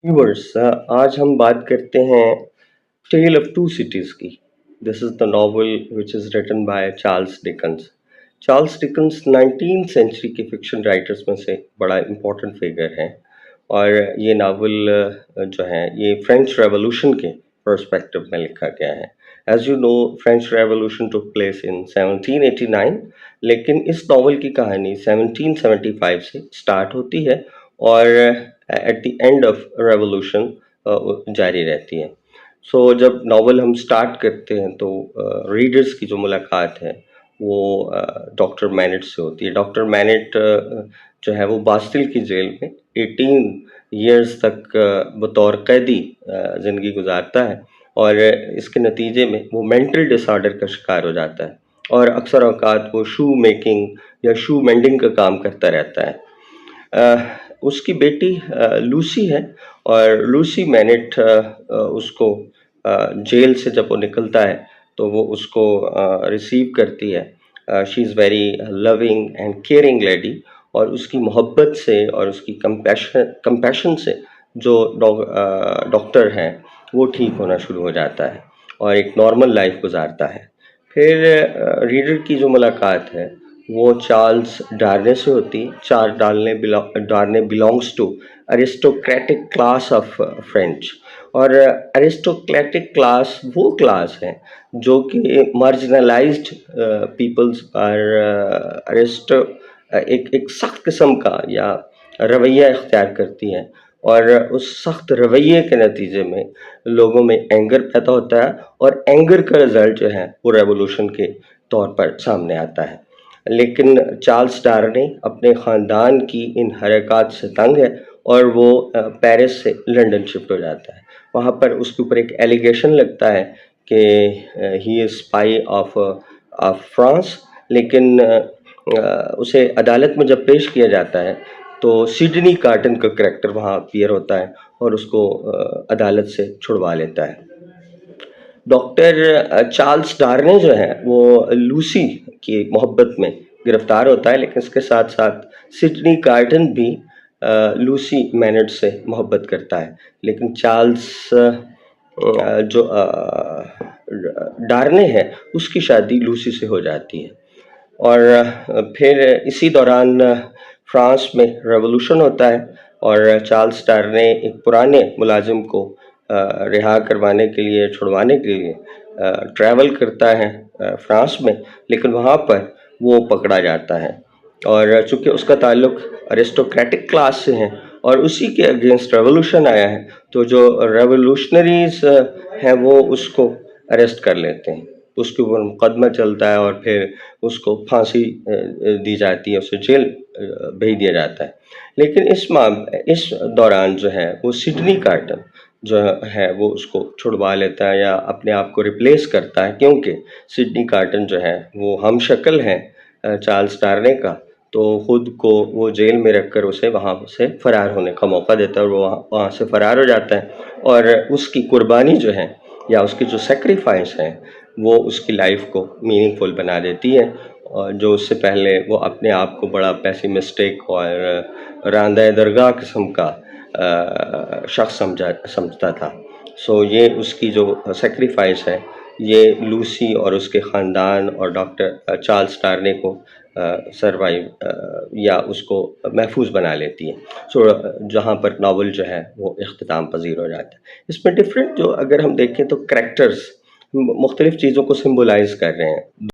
Viewers आज हम बात करते हैं टेल ऑफ टू सिटीज़ की। This is the novel which is written by Charles Dickens. Charles Dickens 19th century के फिक्शन राइटर्स में से बड़ा इम्पोर्टेंट फिगर हैं और ये नावल जो है ये फ्रेंच रेवोल्यूशन के पर्सपेक्टिव में लिखा गया है। As you know French Revolution took place in 1789, लेकिन इस नावल की कहानी 1775 से स्टार्ट होती है और at the end of revolution जारी रहती है। सो जब नावल हम स्टार्ट करते हैं तो रीडर्स की जो मुलाकात है वो डॉक्टर मैनेट से होती है। डॉक्टर मैनेट जो है वो बास्टिल की जेल में 18 ईयर्स तक बतौर कैदी ज़िंदगी गुजारता है और इसके नतीजे में वो मेंटल डिसऑर्डर का शिकार हो जाता है और अक्सर औकात वो शू मेकिंग या शू मेंडिंग का काम करता रहता है। उसकी बेटी लूसी है और लूसी मैनेट उसको जेल से जब वो निकलता है तो वो उसको रिसीव करती है। She is very loving and caring lady और उसकी मोहब्बत से और उसकी कंपैशन से जो डॉक्टर हैं वो ठीक होना शुरू हो जाता है और एक नॉर्मल लाइफ गुजारता है। फिर रीडर की जो मुलाकात है वो चार्ल्स डार्ने से होती। Charles Darnay belongs to aristocratic class of French और अरिस्टोक्रेटिक क्लास वो क्लास है जो कि मार्जिनलाइज्ड पीपल्स और एक सख्त किस्म का या रवैया इख्तियार करती हैं और उस सख्त रवैये के नतीजे में लोगों में एंगर पैदा होता है और एंगर का रिज़ल्ट जो है वो रेवोल्यूशन के तौर पर सामने आता है। लेकिन चार्ल्स डार्ने अपने ख़ानदान की इन हरकत से तंग है और वो पेरिस से लंदन शिफ्ट हो जाता है। वहाँ पर उसके ऊपर एक एलिगेशन लगता है कि he is spy of France, लेकिन उसे अदालत में जब पेश किया जाता है तो सिडनी कार्टन का करैक्टर वहाँ अपीयर होता है और उसको अदालत से छुड़वा लेता है। डॉक्टर चार्ल्स डार्ने जो है वो लूसी की मोहब्बत में गिरफ्तार होता है, लेकिन इसके साथ साथ सिडनी कार्टन भी लूसी मैनेट से मोहब्बत करता है। लेकिन चार्ल्स जो डार्ने है उसकी शादी लूसी से हो जाती है और फिर इसी दौरान फ्रांस में रेवोल्यूशन होता है और चार्ल्स डार्ने एक पुराने मुलाजिम को रिहा करवाने के लिए छुड़वाने के लिए ट्रैवल करता है फ्रांस में, लेकिन वहाँ पर वो पकड़ा जाता है और चूँकि उसका ताल्लुक अरिस्टोक्रेटिक क्लास से है और उसी के अगेंस्ट रेवोल्यूशन आया है तो जो रेवोल्यूशनरीज हैं वो उसको अरेस्ट कर लेते हैं। उसके ऊपर मुकदमा चलता है और फिर उसको फांसी दी जाती है, उसे जेल भेज दिया जाता है। लेकिन इस दौरान जो है वो सिडनी कार्टन जो है वो उसको छुड़वा लेता है या अपने आप को रिप्लेस करता है, क्योंकि सिडनी कार्टन जो है वो हम शक्ल है चार्ल्स डार्ने का, तो ख़ुद को वो जेल में रखकर उसे वहाँ से फ़रार होने का मौका देता है और वो वहाँ से फ़रार हो जाता है और उसकी कुर्बानी जो है या उसकी जो सेक्रीफाइस है वो उसकी लाइफ को मीनिंगफुल बना देती है और जो उससे पहले वो अपने आप को बड़ा पेसिमिस्टिक और रांदा दरगाह किस्म का शख्स समझता था। सो ये उसकी जो सेक्रीफाइस है ये लूसी और उसके ख़ानदान और डॉक्टर चार्ल्स डार्ने को सरवाइव या उसको महफूज बना लेती है। सो जहाँ पर नावल जो है वो इख्तिताम पजीर हो जाता है। इसमें डिफरेंट जो अगर हम देखें तो करैक्टर्स मुख्तलिफ़ चीज़ों को सिम्बोलाइज़ कर रहे हैं।